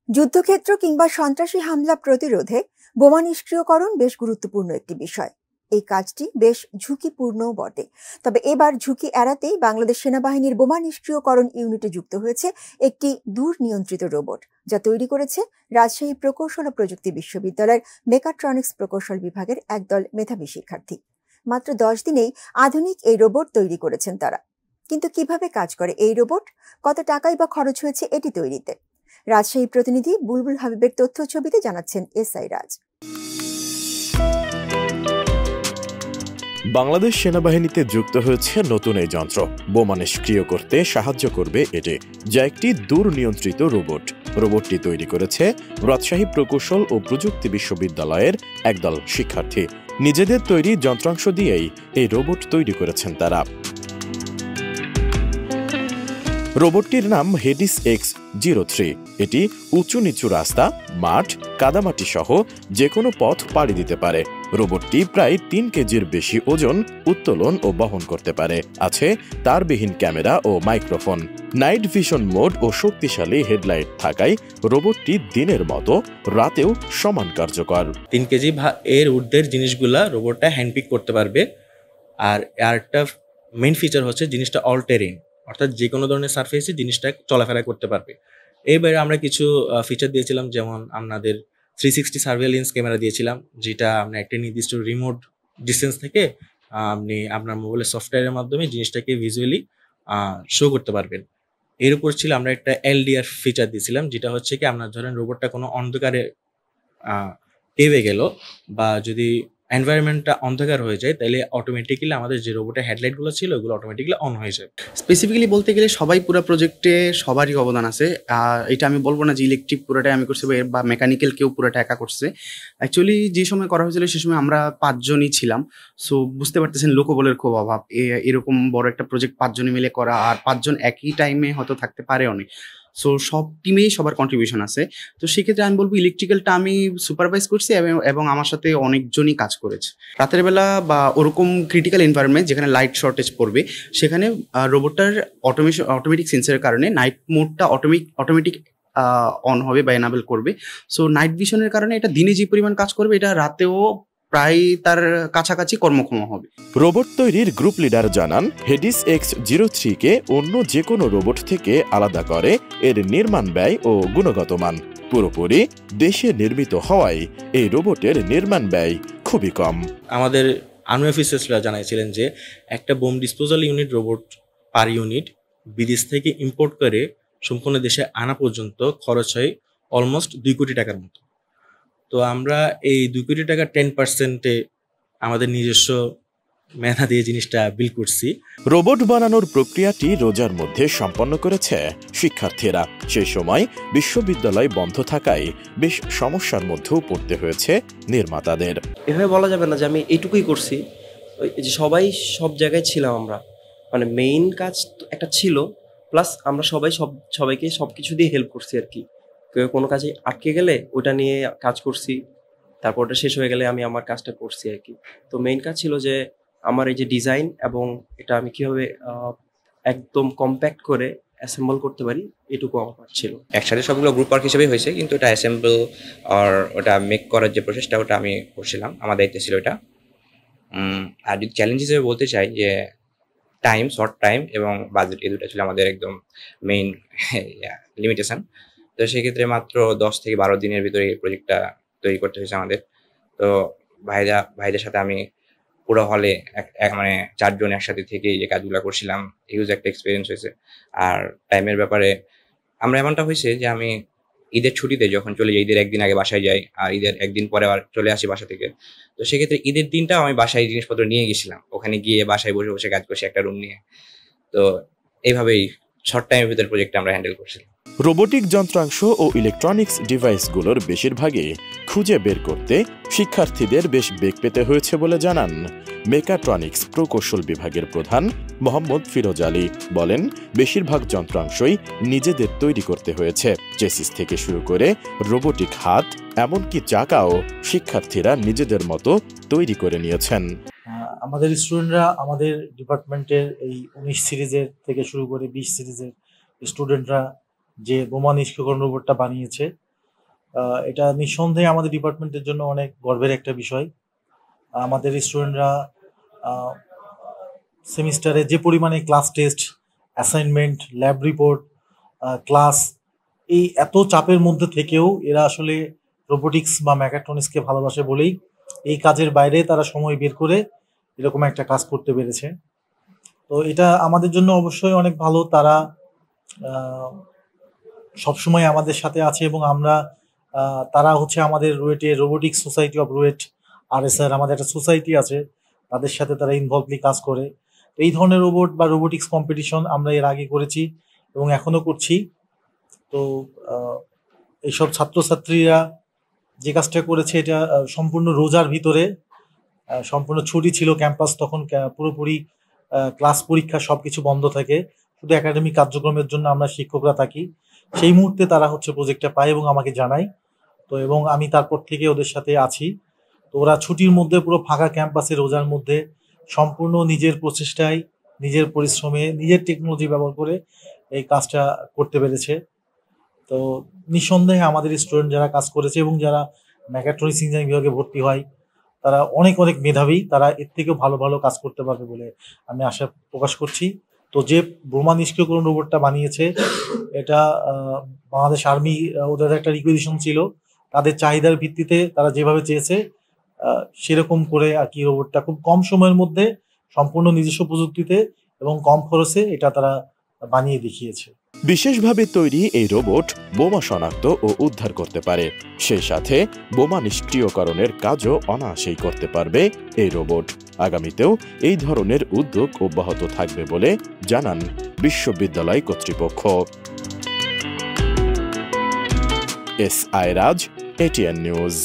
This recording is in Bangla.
যুদ্ধক্ষেত্র কিংবা সন্ত্রাসী হামলা প্রতিরোধে বোমা নিষ্ক্রিয়করণ বেশ গুরুত্বপূর্ণ একটি বিষয়। এই কাজটি বেশ ঝুঁকিপূর্ণও বটে। তবে এবার ঝুঁকি এড়াতেই বাংলাদেশ সেনাবাহিনীর বোমা নিষ্ক্রিয়করণ ইউনিটে যুক্ত হয়েছে একটি দূর নিয়ন্ত্রিত রোবট, যা তৈরি করেছে রাজশাহী প্রকৌশল ও প্রযুক্তি বিশ্ববিদ্যালয়ের মেকাট্রনিক্স প্রকৌশল বিভাগের একদল মেধাবী শিক্ষার্থী। মাত্র 10 দিনেই আধুনিক এই রোবট তৈরি করেছেন তারা। কিন্তু কিভাবে কাজ করে এই রোবট, কত টাকাই বা খরচ হয়েছে এটি তৈরিতে? রাজশাহী প্রতিনিধি বুলবুল হাবিবের তথ্য ছবিতে জানাচ্ছেন এসআই রাজ। বাংলাদেশ সেনাবাহিনীতে যুক্ত হয়েছে নতুন এই যন্ত্র। বোমা নিষ্ক্রিয় করতে সাহায্য করবে এটি, যা একটি দূর নিয়ন্ত্রিত রোবট। রোবটটি তৈরি করেছে রাজশাহী প্রকৌশল ও প্রযুক্তি বিশ্ববিদ্যালয়ের একদল শিক্ষার্থী। নিজেদের তৈরি যন্ত্রাংশ দিয়েই এই রোবট তৈরি করেছেন তারা। রোবটটির নাম হেডিস X03। এটি উঁচু নিচু রাস্তা, মাঠ, কাদামাটি সহ যে কোনো পথ পাড়ি দিতে পারে। রোবটটি প্রায় 3 কেজির বেশি ওজন উত্তোলন ও বহন করতে পারে। আছে তারবিহীন ক্যামেরা ও মাইক্রোফোন। নাইট ভিশন মোড ও শক্তিশালী হেডলাইট থাকায় রোবটটি দিনের মতো রাতেও সমান কার্যকর। 3 কেজি এর ঊর্ধ্বের জিনিসগুলা রোবটটা হ্যান্ডপিক করতে পারবে। আর একটা মেইন ফিচার হচ্ছে জিনিসটা অল টেরেন, অর্থাৎ যে কোনো ধরনের সারফেসে জিনিসটা চলাফেরা করতে পারবে। এবারে আমরা কিছু ফিচার দিয়েছিলাম, যেমন আমাদের 360 সার্ভেলেন্স ক্যামেরা দিয়েছিলাম, যেটা আমরা একটা নির্দিষ্ট রিমোট ডিস্টেন্স থেকে আপনি আপনার মোবাইলের সফটওয়্যারের মাধ্যমে জিনিসটাকে ভিজুয়ালি শো করতে পারবেন। এর উপর ছিল আমরা একটা এলডিআর ফিচার দিয়েছিলাম, যেটা হচ্ছে কি আপনার ধরেন রোবটটা কোনো অন্ধকারে কেঁপে গেল বা যদি এনভায়রনমেন্টটা অন্ধকার হয়ে যায়, তাহলে অটোমেটিক্যালি আমাদের যে রোবটের হেডলাইটগুলো ছিল ওগুলো অটোমেটিক্যালি অন হয়ে যায়। স্পেসিফিক্যালি বলতে গেলে সবাই পুরো প্রজেক্টে সবারই অবদান আছে। এটা আমি বলবো না যে ইলেকট্রিক পুরোটাই আমি করছি বা মেকানিক্যাল কেউ পুরোটা একা করছে। অ্যাকচুয়ালি যে সময় করা হয়েছিল সে সময় আমরা 5 জনই ছিলাম। সো বুঝতে পারতেছেন লোকবলের খুব অভাব। এরকম বড় একটা প্রজেক্ট 5 জনে মিলে করা, আর 5 জন একই টাইমে হয়তো থাকতে পারে অনেক। সো সব টিমেই সবার কন্ট্রিবিউশন আছে। তো সেক্ষেত্রে আমি বলবো ইলেকট্রিক্যালটা আমি সুপারভাইজ করছি এবং আমার সাথে অনেকজনই কাজ করেছে। রাতের বেলা বা ওরকম ক্রিটিক্যাল এনভায়রনমেন্ট যেখানে লাইট শর্টেজ পড়বে, সেখানে রোবটটার অটোমেটিক সেন্সরের কারণে নাইট মোডটা অটোমেটিক অন হবে বা এনাবেল করবে। সো নাইট ভিশনের কারণে এটা দিনে যে পরিমাণ কাজ করবে, এটা রাতেও প্রায় তার কাছাকাছি কর্মক্ষম হবে। রোবট তৈরির গ্রুপ লিডার জানান, হেডিস X03 কে অন্য যে কোনো রোবট থেকে আলাদা করে এর নির্মাণ ব্যয় ও গুণগত মান। পুরোপুরি দেশে নির্মিত হওয়ায় এই রোবটের নির্মাণ ব্যয় খুবই কম। আমাদের আর্মি অফিসার্সরা জানাইছিলেন যে একটা bomb disposal unit robot per unit বিদেশ থেকে ইম্পোর্ট করে সম্পূর্ণ দেশে আনা পর্যন্ত খরচ হয় অলমোস্ট 2 কোটি টাকার মতো। তো আমরা এই 2 কোটি টাকা 10%-এ আমাদের নিজস্ব মেধা দিয়ে জিনিসটা বিল করছি। রোবট বানানোর প্রক্রিয়াটি রোজার মধ্যে সম্পন্ন করেছে শিক্ষার্থীরা। সেই সময় বিশ্ববিদ্যালয় বন্ধ থাকায় বেশ সমস্যার মধ্যেও পড়তে হয়েছে নির্মাতাদের। এভাবে বলা যাবে না যে আমি এইটুকুই করছি, যে সবাই সব জায়গায় ছিলাম আমরা, মানে মেইন কাজ একটা ছিল, প্লাস আমরা সবাইকে সবকিছু দিয়ে হেল্প করছি আর কি। কেউ কোনো কাজে আটকে গেলে ওটা নিয়ে কাজ করছি, তারপর ওটা শেষ হয়ে গেলে আমি আমার কাজটা করছি আর কি। তো মেইন কাজ ছিল যে আমার এই যে ডিজাইন এবং এটা আমি কিভাবে একদম কম্প্যাক্ট করে অ্যাসেম্বল করতে পারি, এটুকু আমার ছিল। একসাথে সবগুলো গ্রুপ ওয়ার্ক হিসেবে হয়েছে, কিন্তু ওটা অ্যাসেম্বল আর ওটা মেক করার যে প্রসেসটা ওটা আমি করছিলাম, আমার দায়িত্ব ছিল এটা। আর যদি চ্যালেঞ্জ হিসেবে বলতে চাই যে টাইম, শর্ট টাইম এবং বাজেট, এই দুটো ছিল আমাদের একদম মেইন লিমিটেশন। তো সেক্ষেত্রে মাত্র 10 থেকে 12 দিনের ভিতরে এই প্রজেক্টটা তৈরি করতে হয়েছে আমাদের। তো ভাইদের সাথে আমি পুরো হলে মানে 4 জন একসাথে থেকে যে কাজগুলো করছিলাম, হিউজ একটা এক্সপিরিয়েন্স হয়েছে। আর টাইমের ব্যাপারে আমরা এমনটা হয়েছে যে আমি ঈদের ছুটিতে যখন চলে যাই, ঈদের একদিন আগে বাসায় যাই আর ঈদের একদিন পরে আবার চলে আসি বাসা থেকে। তো সেক্ষেত্রে ঈদের দিনটাও আমি বাসায় জিনিসপত্র নিয়ে গেছিলাম, ওখানে গিয়ে বাসায় বসে বসে কাজ করছি একটা রুম নিয়ে। তো এইভাবেই শর্ট টাইমের ভিতরে প্রজেক্টটা আমরা হ্যান্ডেল করছিলাম। রোবোটিক যন্ত্রাংশ ও ইলেকট্রনিক্স ডিভাইসগুলোর বেশিরভাগই খুঁজে বের করতে শিক্ষার্থীদের বেশ বেগ পেতে হয়েছে বলে জানান মেকাট্রনিক্স প্রকৌশল বিভাগের প্রধান মোহাম্মদ ফিরোজ আলী। বলেন, বেশিরভাগ যন্ত্রাংশই নিজেদের তৈরি করতে হয়েছে। চেসিস থেকে শুরু করে রোবোটিক হাত, এমনকি চাকাও শিক্ষার্থীরা নিজেদের মতো তৈরি করে নিয়েছেন। আমাদের স্টুডেন্টরা আমাদের ডিপার্টমেন্টের এই 19 সিরিজের থেকে শুরু করে 20 সিরিজের স্টুডেন্টরা যে বোমা নিষ্ক্রিয়করণ রোবটটা বানিয়েছে, এটা নিঃসন্দেহে আমাদের ডিপার্টমেন্টের জন্য অনেক গর্বের একটা বিষয়। আমাদের স্টুডেন্টরা সেমিস্টারে যে পরিমাণে class test, assignment, lab report, class, এই এত চাপের মধ্যে থেকেও এরা আসলে রোবোটিক্স বা মেকাট্রনিক্সকে ভালোবাসে বলেই এই কাজের বাইরে তারা সময় বের করে এরকম একটা কাজ করতে পেরেছে। তো এটা আমাদের জন্য অবশ্যই অনেক ভালো। তারা সবসময় আমাদের সাথে আছে এবং আমরা তারা হচ্ছে আমাদের রুয়েটে robotics society of RUET RSR, আমাদের একটা সোসাইটি আছে, তাদের সাথে তারা ইনভলভলি কাজ করে। এই ধরনের রোবট বা রোবোটিক্স কম্পিটিশন আমরা এর আগে করেছি এবং এখনো করছি। তো এইসব ছাত্রছাত্রীরা যে কাজটা করেছে এটা সম্পূর্ণ রোজার ভিতরে, সম্পূর্ণ ছুটি ছিল ক্যাম্পাস, তখন পুরোপুরি ক্লাস পরীক্ষা সবকিছু বন্ধ থাকে, শুধু একাডেমিক কার্যক্রমের জন্য আমরা শিক্ষকরা থাকি। সেই মুহূর্তে তারা হচ্ছে প্রজেক্টটা পায় এবং আমাকে জানায়। তো এবং আমি তারপর থেকে ওদের সাথে আছি। তো ওরা ছুটির মধ্যে পুরো ফাঁকা ক্যাম্পাসে রোজার মধ্যে সম্পূর্ণ নিজের প্রচেষ্টায়, নিজের পরিশ্রমে, নিজের টেকনোলজি ব্যবহার করে এই কাজটা করতে পেরেছে। তো নিঃসন্দেহে আমাদের স্টুডেন্ট যারা কাজ করেছে এবং যারা মেকাট্রনিক্স ইঞ্জিনিয়ারিং বিভাগে ভর্তি হয় তারা অনেক অনেক মেধাবী, তারা এর থেকেও ভালো ভালো কাজ করতে পারবে বলে আমি আশা প্রকাশ করছি। তো যে বোমা নিষ্ক্রিয়করণ রোবটটা বানিয়েছে এটা বাংলাদেশ আর্মি, ওদের একটা রিকুয়েজিশন ছিল, তাদের চাহিদার ভিত্তিতে তারা যেভাবে চেয়েছে সেরকম করে আর কি রোবটটা খুব কম সময়ের মধ্যে সম্পূর্ণ নিজস্ব প্রযুক্তিতে এবং কম খরচে এটা তারা বানিয়ে দেখিয়েছে। বিশেষভাবে তৈরি এই রোবট বোমা শনাক্ত ও উদ্ধার করতে পারে, সেই সাথে বোমা নিষ্ক্রিয়করণের কাজও অনায়াসেই করতে পারবে এই রোবট। আগামীতেও এই ধরনের উদ্যোগ অব্যাহত থাকবে বলে জানান বিশ্ববিদ্যালয় কর্তৃপক্ষ। SI রাজ, ATN নিউজ।